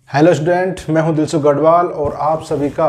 Hello student, मैं हूं दिलसुख गढ़वाल और आप सभी का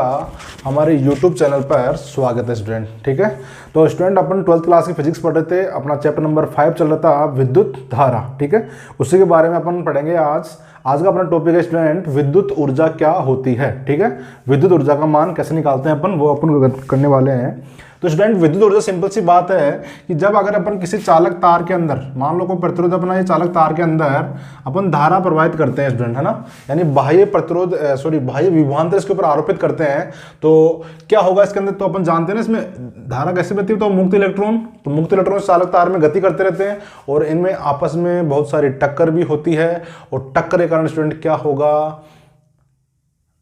हमारे यूट्यूब चैनल पर स्वागत है स्टूडेंट। ठीक है, तो स्टूडेंट अपन 12th क्लास की फिजिक्स पढ़ रहे थे। अपना चैप्टर नंबर 5 चल रहा था विद्युत धारा। ठीक है, उसी के बारे में अपन पढ़ेंगे आज का अपना टॉपिक है स्टूडेंट विद्युत ऊर्जा क्या होती है। ठीक है, विद्युत ऊर्जा का मान कैसे निकालते हैं अपन, वो अपन करने वाले हैं। तो स्टूडेंट विद्युत ऊर्जा सिंपल सी बात है कि जब अगर अपन किसी चालक तार के अंदर, मान लो कोई प्रतिरोध अपना ये चालक तार के अंदर अपन धारा प्रवाहित करते हैं स्टूडेंट, है ना, यानी बाह्य प्रतिरोध बाह्य विभवांतर इसके ऊपर आरोपित करते हैं, तो क्या होगा इसके अंदर। तो अपन जानते हैं ना इसमें धारा कैसे बहती है, तो मुक्त इलेक्ट्रॉन चालक तार में गति करते रहते हैं और इनमें आपस में बहुत सारी टक्कर भी होती है और टक्कर के कारण स्टूडेंट क्या होगा,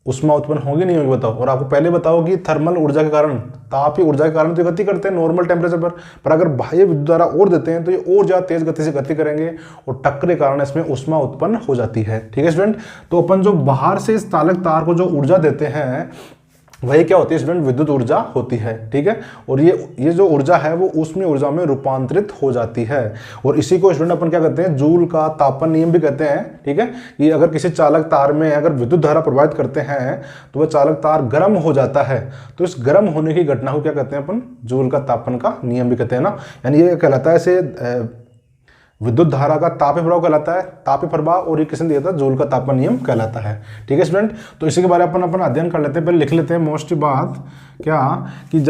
ऊष्मा उत्पन्न होगी नहीं होगी बताओ। और आपको पहले बताओ कि थर्मल ऊर्जा के कारण, तापीय ऊर्जा के कारण तो गति करते हैं नॉर्मल टेम्परेचर पर अगर बाह्य विद्युत धारा और देते हैं तो ये और ज्यादा तेज गति से गति करेंगे और टक्कर के कारण इसमें ऊष्मा उत्पन्न हो जाती है। ठीक है स्टूडेंट, तो अपन जो बाहर से इस चालक तार को जो ऊर्जा देते हैं वही क्या होती है स्टूडेंट, विद्युत ऊर्जा होती है। ठीक है, और ये जो ऊर्जा है वो ऊष्मीय ऊर्जा में रूपांतरित हो जाती है और इसी को स्टूडेंट अपन क्या कहते हैं, जूल का तापन नियम भी कहते हैं। ठीक है, कि अगर किसी चालक तार में अगर विद्युत धारा प्रवाहित करते हैं तो वह चालक तार गर्म हो जाता है, तो इस गर्म होने की घटना को क्या कहते हैं अपन, जूल का तापन का नियम भी कहते हैं ना। यानी ये कहलाता है ऐसे विद्युत धारा का तापीय प्रभाव कहलाता है, तापीय प्रभाव, और ये किसने दिया था, जूल का तापन नियम कहलाता है। ठीक है स्टूडेंट, तो इसी के बारे में अपन अध्ययन कर लेते हैं। पहले लिख लेते हैं मोस्ट बात क्या, कि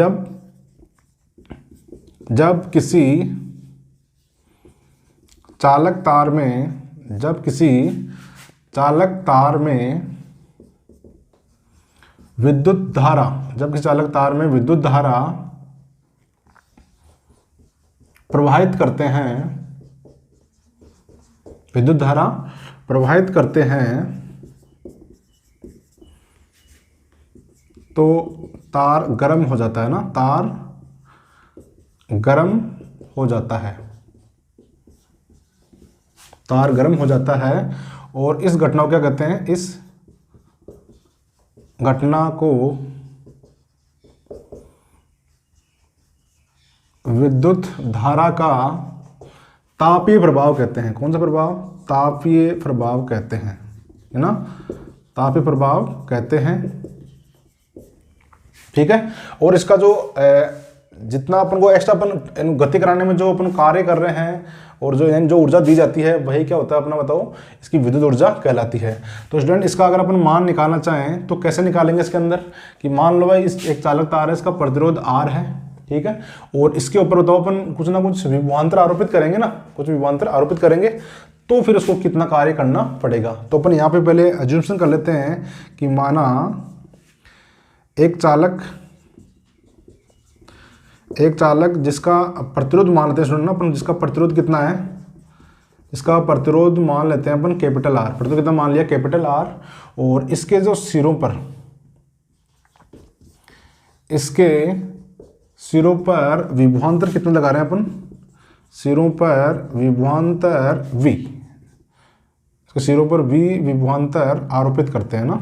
जब किसी चालक तार में विद्युत धारा प्रवाहित करते हैं तो तार गर्म हो जाता है ना, तार गर्म हो जाता है और इस घटना को क्या कहते हैं, इस घटना को विद्युत धारा का तापीय प्रभाव कहते हैं। कौन सा प्रभाव, तापीय प्रभाव कहते हैं, है ना, तापीय प्रभाव कहते हैं। ठीक है, और इसका जो जितना अपन को एक्स्ट्रा अपन गति कराने में जो अपन कार्य कर रहे हैं और जो ऊर्जा दी जाती है वही क्या होता है अपना बताओ, इसकी विद्युत ऊर्जा कहलाती है। तो स्टूडेंट इसका अगर अपन मान निकालना चाहें तो कैसे निकालेंगे इसके अंदर, कि मान लो भाई इस एक चालक तार है, इसका प्रतिरोध R है। ठीक है, और इसके ऊपर बताओ अपन कुछ ना कुछ विभवांतर आरोपित करेंगे ना, तो फिर उसको कितना कार्य करना पड़ेगा। तो अपन यहाँ पे पहले अज्यूम्शन कर लेते हैं कि माना एक चालक जिसका प्रतिरोध मान लेते हैं ना अपन, जिसका प्रतिरोध कितना है, इसका प्रतिरोध मान लेते हैं अपन कैपिटल R। प्रतिरोध कितना मान लिया, कैपिटल R, और इसके जो सिरों पर विभवांतर कितना लगा रहे हैं अपन, सिरों पर विभवांतर V, इसके सिरों पर V विभवांतर आरोपित करते हैं ना।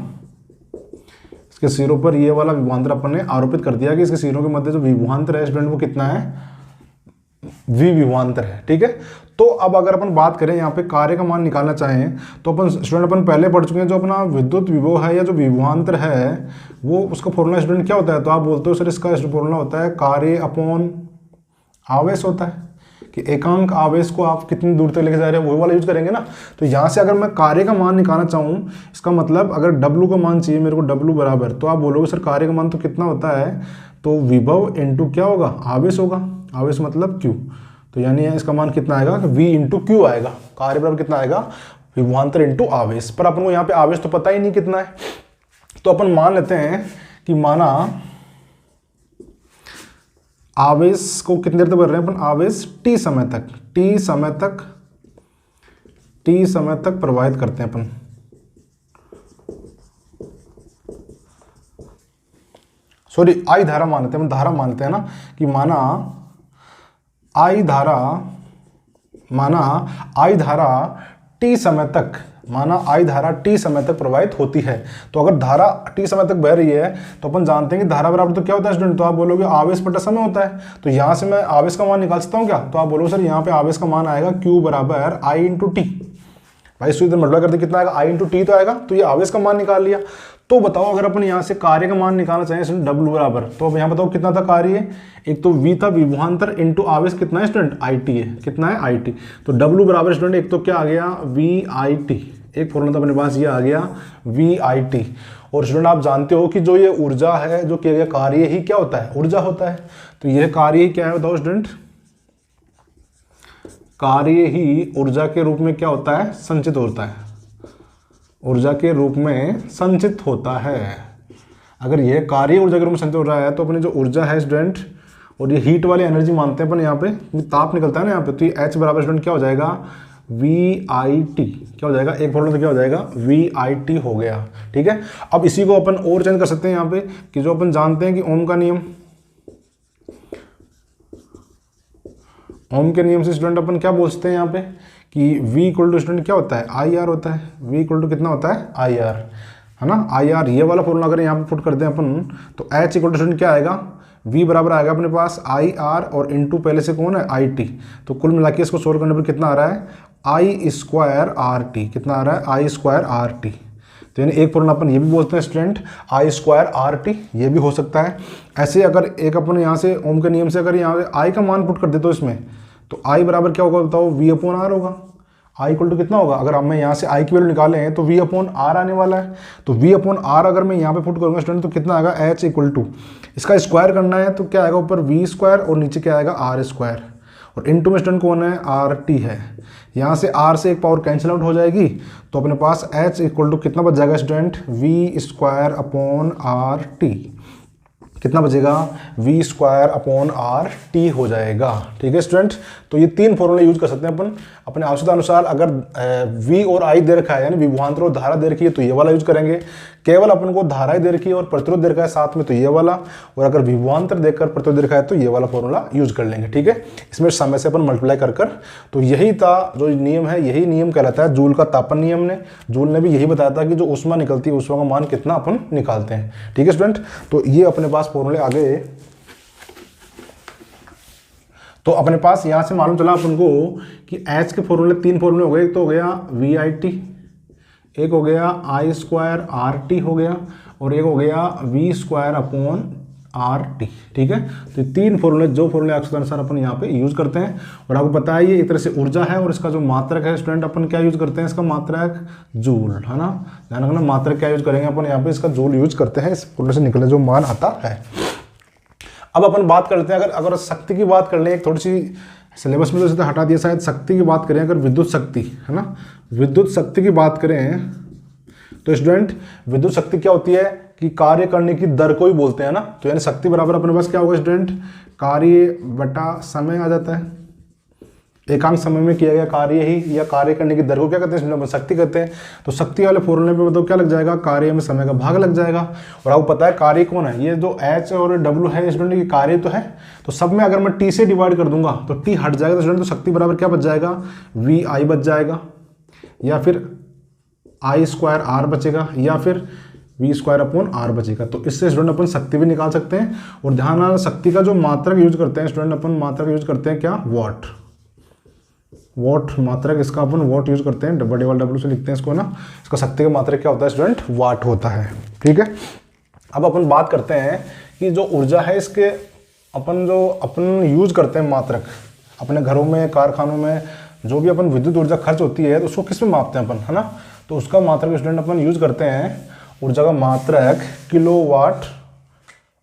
इसके सिरों पर ये वाला विभवांतर अपन ने आरोपित कर दिया कि इसके सिरों के मध्य जो विभवांतर है स्टूडेंट वो कितना है, V विभवांतर है। ठीक है, तो अब अगर अपन बात करें यहाँ पे कार्य का मान निकालना चाहें तो अपन पहले पढ़ चुके हैं, जो अपना विद्युत विभव है या जो विभवांतर है वो उसका फॉर्मूला स्टूडेंट क्या होता है, तो आप बोलते हो सर इसका फॉर्मूला होता है कार्य अपॉन आवेश होता है, कि एकांक आवेश को आप कितनी दूर तक लेके जा रहे हैं वही वाला यूज करेंगे ना। तो यहाँ से अगर मैं कार्य का मान निकालना चाहूँ, इसका मतलब अगर W का मान चाहिए मेरे को, W बराबर, तो आप बोलोगे सर कार्य का मान तो कितना होता है, तो विभव इंटू क्या होगा, आवेश होगा, आवेश मतलब Q। तो यानी इसका मान कितना आएगा, V इंटू क्यू आएगा। कार्य बराबर कितना आएगा, विभवांतर इंटू आवेश। पर अपन को यहाँ पे आवेश तो पता ही नहीं कितना है, तो अपन मान लेते हैं कि माना आवेश को कितनी देर तक बढ़ रहे हैं अपन, आवेश T समय तक प्रवाहित करते हैं अपन। सॉरी, आई धारा मानते हैं, धारा मानते हैं ना, कि माना आई धारा T समय तक प्रवाहित होती है। तो अगर धारा T समय तक बह रही है तो अपन जानते हैं कि धारा बराबर तो क्या होता है स्टूडेंट, तो आप बोलोगे आवेश बटा समय होता है। तो यहाँ से मैं आवेश का मान निकाल सकता हूँ क्या, तो आप बोलोगे सर यहाँ पे आवेश का मान आएगा Q बराबर I इंटू टी। भाई इसको इधर मल्टीप्लाई करते कितना आएगा, आई इंटू टी तो आएगा। तो ये आवेश का मान निकाल लिया। तो बताओ अगर अपन यहाँ से कार्य का मान निकालना चाहें स्टूडेंट डब्ल्यू बराबर, तो अब यहाँ बताओ कितना था कार्य, एक तो v था विभवांतर इंटू आवेश कितना है स्टूडेंट आई टी है, कितना है आई टी। तो डब्ल्यू बराबर स्टूडेंट एक तो क्या आ गया वी आई टी, एक फॉर्मूला तो अपने पास ये आ गया वी आई टी। और स्टूडेंट आप जानते हो कि जो ये ऊर्जा है जो किया गया कार्य ही क्या होता है, ऊर्जा होता है। तो यह कार्य ही क्या है बताओ स्टूडेंट, कार्य ही ऊर्जा के रूप में क्या होता है, संचित होता है, ऊर्जा के रूप में संचित होता है। अगर यह कार्य ऊर्जा के रूप में संचित हो रहा है तो अपनी जो ऊर्जा है स्टूडेंट, और ये हीट वाली एनर्जी मानते हैं अपन यहाँ पे, ताप निकलता है ना यहाँ पे, तो ये H बराबर स्टूडेंट क्या हो जाएगा वी आई टी, क्या हो जाएगा एक फॉर्मूला तो क्या हो जाएगा वी आई टी हो गया। ठीक है, अब इसी को अपन और चेंज कर सकते हैं यहाँ पे कि जो अपन जानते हैं कि ओम का नियम, ओम के नियम से स्टूडेंट अपन क्या बोलते हैं यहाँ पे कि v इक्वल टू स्टूडेंट क्या होता है आई आर होता है, v इक्वल टू कितना होता है आई आर, है ना आई आर। ये वाला फॉर्मूला अगर यहाँ पे पुट कर दें अपन तो h इक्वल टू स्टूडेंट क्या आएगा, v बराबर आएगा अपने पास आई आर और इनटू पहले से कौन है आई टी। तो कुल मिला के इसको सोल्व करने पर कितना आ रहा है आई स्क्वायर आर टी, कितना आ रहा है आई स्क्वायर आर टी। तो यानी एक फॉर्मूला अपन ये भी बोलते हैं student I square R T, ये भी हो सकता है। ऐसे अगर एक अपन यहाँ से ओम के नियम से अगर यहाँ पे आई का मान पुट कर दे तो इसमें, तो आई बराबर क्या होगा बताओ वी अपॉन आर होगा। आई इक्वल टू कितना होगा, अगर हम यहाँ से आई की वैल्यू निकालें तो वी अपॉन आर आने वाला है। तो वी अपॉन आर अगर मैं यहाँ पे पुट करूँगा स्टूडेंट तो कितना आएगा एच इक्वल टू, इसका स्क्वायर करना है तो क्या आएगा ऊपर वी स्क्वायर और नीचे क्या आएगा आर स्क्वायर, और इनटू में स्टूडेंट कौन है आर टी है। यहाँ से आर से एक पावर कैंसिल आउट हो जाएगी तो अपने पास एच इक्वल टू कितना बच जाएगा student V square upon R T, कितना बचेगा V square upon R T हो जाएगा। ठीक है स्टूडेंट, तो ये तीन फॉर्मूले यूज कर सकते हैं अपन अपने आवश्यकता अनुसार। अगर वी और आई दे रखा है यानी विभवांतर और धारा दे रखी है तो ये वाला यूज करेंगे, केवल अपन को धारा ही दे रखी है और प्रतिरोध दे रखा है साथ में तो ये वाला, और अगर विभवांतर देकर प्रतिरोध दे रखा है तो ये वाला फॉर्मूला यूज कर लेंगे। ठीक है, इसमें समय से अपन मल्टीप्लाई कर कर, तो यही था जो नियम है, यही नियम कहलाता है जूल का तापन नियम ने। जूल ने भी यही बताया था कि जो ऊष्मा निकलती है ऊष्मा का मान कितना अपन निकालते हैं। ठीक है स्टूडेंट, तो ये अपने पास फॉर्मूले आ गए। तो अपने पास यहाँ से मालूम चला अपन को कि H के फॉर्मूले तीन फॉर्मूले हो गए, एक तो हो गया वी आई टी, एक हो गया आई स्क्वायर आर टी हो गया, और एक हो गया V square upon R T. ठीक है, तो तीन फॉर्मूले जो फॉर्मूले आवश्यकता अनुसार अपन यहाँ पे यूज करते हैं। और आपको पता है ये एक तरह से ऊर्जा है और इसका जो मात्रक है स्टूडेंट अपन क्या यूज करते हैं, इसका मात्रक जूल, है ना, ध्यान रखना मात्रक क्या यूज करेंगे अपन यहाँ पे, इसका जूल यूज करते हैं इस फॉर्मूले से निकले जो मान आता है। अब अपन बात करते हैं अगर शक्ति की बात कर लें, एक थोड़ी सी सिलेबस में तो हटा दिया शायद, शक्ति की बात करें अगर विद्युत शक्ति, है ना, विद्युत शक्ति की बात करें तो स्टूडेंट विद्युत शक्ति क्या होती है कि कार्य करने की दर को ही बोलते हैं ना। तो यानी शक्ति बराबर अपने पास क्या होगा स्टूडेंट, कार्य बटा समय आ जाता है। एकांक समय में किया गया कार्य ही या कार्य करने की दर को क्या कहते हैं, शक्ति कहते हैं। तो शक्ति वाले फॉर्मूले पे मतलब क्या लग जाएगा, कार्य में समय का भाग लग जाएगा। और आपको पता है कार्य कौन है, ये जो H और W है स्टूडेंट की कार्य तो है, तो सब में अगर मैं T से डिवाइड कर दूंगा तो T हट जाएगा तो स्टूडेंट तो शक्ति बराबर क्या बच जाएगा, वी आई बच जाएगा, या फिर आई स्क्वायर आर बचेगा, या फिर वी स्क्वायर अपॉन आर बचेगा। तो इससे स्टूडेंट अपन शक्ति भी निकाल सकते हैं। और ध्यान रखना शक्ति का जो मात्रक यूज करते हैं स्टूडेंट, अपन मात्रक यूज करते हैं क्या, वॉट, वॉट मात्रक, इसका अपन वॉट यूज करते हैं, W से लिखते हैं इसको ना। इसका शक्ति का मात्रक क्या होता है स्टूडेंट, वाट होता है। ठीक है, अब अपन बात करते हैं कि जो ऊर्जा है इसके अपन यूज करते हैं मात्रक अपने घरों में, कारखानों में, जो भी अपन विद्युत ऊर्जा खर्च होती है तो उसको किस में मापते हैं अपन, है ना। तो उसका मात्रक स्टूडेंट अपन यूज करते हैं, ऊर्जा का मात्रक किलोवाट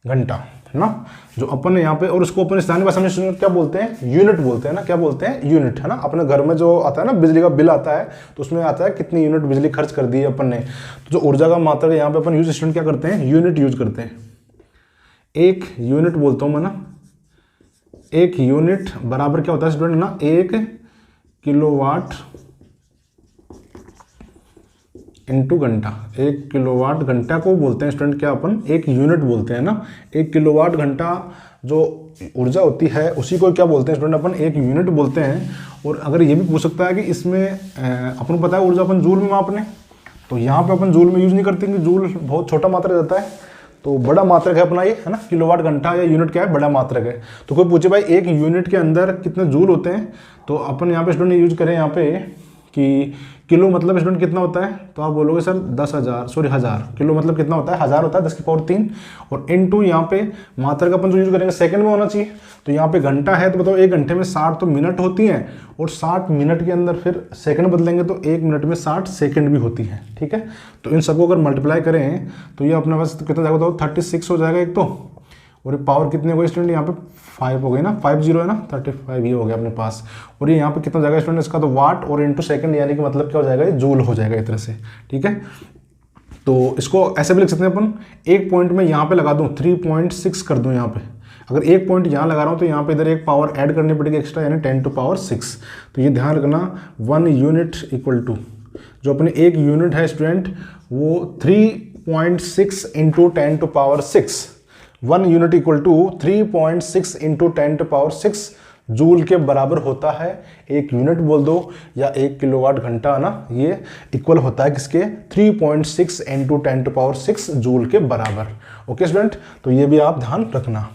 घंटा, है ना, जो अपन यहाँ पे, और उसको अपन स्थानीय भाषा में क्या बोलते हैं, यूनिट बोलते हैं ना, क्या बोलते हैं, यूनिट, है ना। अपने घर में जो आता है ना बिजली का बिल आता है तो उसमें आता है कितनी यूनिट बिजली खर्च कर दी है अपन ने। तो जो ऊर्जा का मात्रक यहाँ पे अपन यूज स्टूडेंट क्या करते हैं, यूनिट यूज करते हैं। एक यूनिट बोलता हूँ मैं ना, एक यूनिट बराबर क्या होता है स्टूडेंट ना, 1 किलोवाट इंटू घंटा। 1 किलोवाट घंटा को बोलते हैं स्टूडेंट क्या, अपन एक यूनिट बोलते हैं ना। 1 किलोवाट घंटा जो ऊर्जा होती है उसी को क्या बोलते हैं स्टूडेंट, अपन एक यूनिट बोलते हैं। और अगर ये भी पूछ सकता है कि इसमें अपन पता है ऊर्जा अपन जूल में मापने, तो यहाँ पे अपन जूल में यूज नहीं करते कि जूल बहुत छोटा मात्रक रहता है, तो बड़ा मात्रक है अपना ये, है ना। किलोवाट घंटा या यूनिट क्या है, बड़ा मात्रक है। तो कोई पूछे भाई एक यूनिट के अंदर कितने जूल होते हैं, तो अपन यहाँ पे स्टूडेंट यूज करें यहाँ पे कि किलो मतलब स्टूडेंट कितना होता है, तो आप बोलोगे सर 10,000 सॉरी 1000, किलो मतलब कितना होता है 1000 होता है 10⁻3, और इनटू यहाँ पे मात्रा का अपन जो यूज करेंगे सेकंड में होना चाहिए। तो यहाँ पे घंटा है तो बताओ 1 घंटे में 60 तो मिनट होती हैं, और 60 मिनट के अंदर फिर सेकंड बदलेंगे तो 1 मिनट में 60 सेकंड भी होती है, ठीक है। तो इन सबको अगर मल्टीप्लाई करें तो ये अपने पास कितना जाएगा, तो 36 हो जाएगा एक तो, और ये पावर कितने हो गए स्टूडेंट, यहाँ पे 5 हो गई ना, 50 है ना, 35 ये हो गया अपने पास। और ये यहाँ पे कितना जाएगा स्टूडेंट इसका, तो वाट और इनटू सेकंड, यानी कि मतलब क्या हो जाएगा, ये जूल हो जाएगा इस तरह से, ठीक है। तो इसको ऐसे भी लिख सकते हैं अपन, एक पॉइंट में यहाँ पे लगा दूँ 3.6 कर दूँ यहाँ पे, अगर एक पॉइंट यहाँ लगा रहा हूँ तो यहाँ पे इधर एक पावर ऐड करनी पड़ेगी एक्स्ट्रा, यानी 10⁻6। तो ये ध्यान रखना 1 यूनिट इक्वल टू, जो अपने एक यूनिट है स्टूडेंट वो 3.6 into 10⁻6, 1 unit equal to 3.6 into 10⁻6 जूल के बराबर होता है। एक यूनिट बोल दो या 1 किलोवाट घंटा ना, ये इक्वल होता है किसके, 3.6 इंटू 10⁻6 जूल के बराबर। ओके स्टूडेंट, तो ये भी आप ध्यान रखना।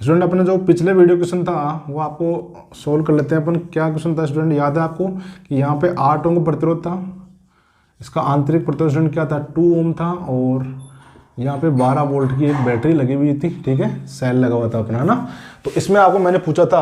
स्टूडेंट अपने जो पिछले वीडियो क्वेश्चन था वो आपको सोल्व कर लेते हैं अपन। क्या क्वेश्चन था स्टूडेंट, याद है आपको कि यहाँ पे 8 ओम प्रतिरोध था, इसका आंतरिक प्रतिरोध स्टूडेंट क्या था 2 ओम था, और यहाँ पे 12 वोल्ट की एक बैटरी लगी हुई थी, ठीक है, सेल लगा हुआ था अपना, है ना। तो इसमें आपको मैंने पूछा था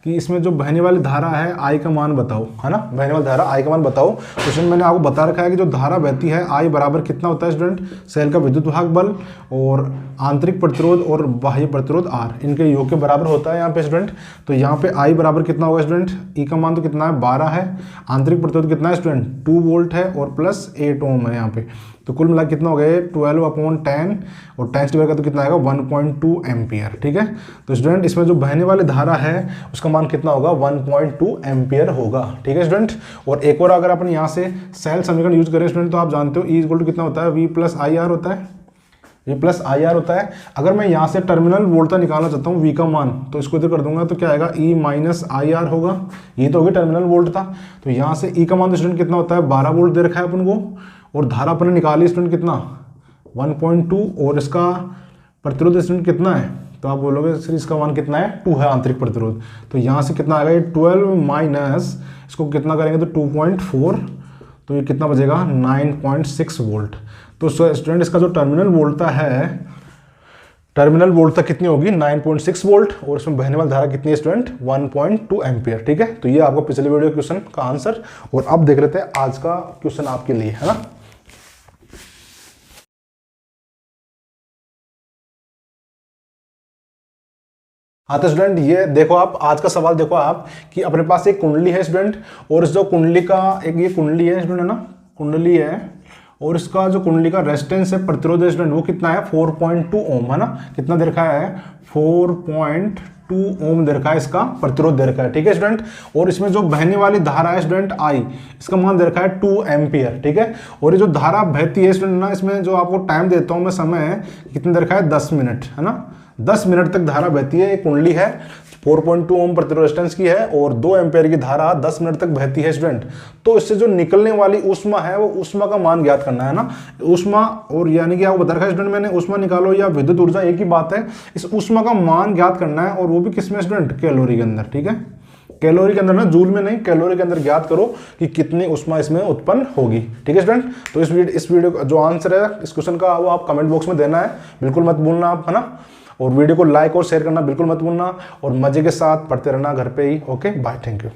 कि इसमें जो बहने वाली धारा है आई का मान बताओ, है ना, बहने वाली धारा आई का मान बताओ। तो इसमें मैंने आपको बता रखा है कि जो धारा बहती है आई बराबर कितना होता है स्टूडेंट, सेल का विद्युत वाहक बल और आंतरिक प्रतिरोध और बाह्य प्रतिरोध आर, इनके योग के बराबर होता है यहाँ पे स्टूडेंट। तो यहाँ पे आई बराबर कितना होगा स्टूडेंट, ई का मान तो कितना है 12 है, आंतरिक प्रतिरोध कितना है स्टूडेंट 2 वोल्ट है, और प्लस 8 ओम है यहाँ पे। तो कुल मिला कितना हो गया 12/10, और 10 डिवाइड का तो कितना आएगा 1.2 एम्पियर, ठीक है। तो स्टूडेंट इसमें जो बहने वाली धारा है उसका मान कितना होगा 1.2 एम्पियर होगा, ठीक है स्टूडेंट। और एक और अगर अपन यहाँ से सेल समीकरण यूज करें स्टूडेंट, तो आप जानते हो ई इक्वल टू कितना होता है, V प्लस आई आर होता है, V प्लस आई आर होता है। अगर मैं यहाँ से टर्मिनल वोल्टेज निकालना चाहता हूँ V का मान, तो इसको इधर कर दूंगा तो क्या आएगा E माइनस आई आर होगा, ये तो होगी टर्मिनल वोल्ट था। तो यहाँ से E का मान तो स्टूडेंट कितना होता है 12 वोल्ट दे रखा है अपन को, और धारा अपन ने निकाली स्टूडेंट कितना 1.2, और इसका प्रतिरोध स्टूडेंट कितना है, तो आप बोलोगे सर इसका मान कितना है 2 है आंतरिक प्रतिरोध। तो यहाँ से कितना आएगा ये 12 माइनस इसको कितना करेंगे तो 2.4, तो ये कितना बचेगा 9.6 वोल्ट। तो स्टूडेंट इसका जो टर्मिनल वोल्टता है, टर्मिनल वोल्टता कितनी होगी 9.6 वोल्ट, और इसमें बहने वाली धारा कितनी है स्टूडेंट 1.2 एम्पियर, ठीक है। तो ये आपको पिछले वीडियो क्वेश्चन का आंसर। और अब देख लेते हैं आज का क्वेश्चन आपके लिए, है ना। हाँ तो स्टूडेंट ये देखो आप आज का सवाल देखो आप कि अपने पास एक कुंडली है स्टूडेंट, और इस जो कुंडली का एक ये कुंडली है स्टूडेंट, है ना, कुंडली है, और इसका जो कुंडली का रेजिस्टेंस है प्रतिरोध है स्टूडेंट वो कितना है 4.2 ओम, है ना। कितना दे रखा है 4.2 ओम दे रखा है, इसका प्रतिरोध दे रखा है, ठीक है स्टूडेंट। और इसमें जो बहने वाली धारा है स्टूडेंट आई, इसका मान दे रखा है 2 एम्पियर, ठीक है। और ये जो धारा बहती है स्टूडेंट ना, इसमें जो आपको टाइम देता हूँ मैं समय, कितना दे रखा है 10 मिनट, है ना, 10 मिनट तक धारा बहती है। एक कुंडली है 4.2 ओम प्रतिरोध रेजिस्टेंस की है, और 2 एम्पियर की धारा 10 मिनट तक बहती है स्टूडेंट। तो इससे जो निकलने वाली ऊष्मा है वो ऊष्मा का मान ज्ञात करना है ना, ऊष्मा, और यानी कि आपको बता रखा है स्टूडेंट मैंने, ऊष्मा निकालो या विद्युत ऊर्जा एक ही बात है, इस ऊष्मा का मान ज्ञात करना है, और वो भी किसमें स्टूडेंट कैलोरी के अंदर, ठीक है, कैलोरी के अंदर ना, जूल में नहीं, कैलोरी के अंदर ज्ञात करो कि कितनी ऊष्मा इसमें उत्पन्न होगी, ठीक है स्टूडेंट। तो इस वीडियो का जो आंसर है इस क्वेश्चन का वो आप कमेंट बॉक्स में देना है, बिल्कुल मत भूलना आप, है ना। और वीडियो को लाइक और शेयर करना बिल्कुल मत भूलना, और मजे के साथ पढ़ते रहना घर पे ही। Okay bye, thank you.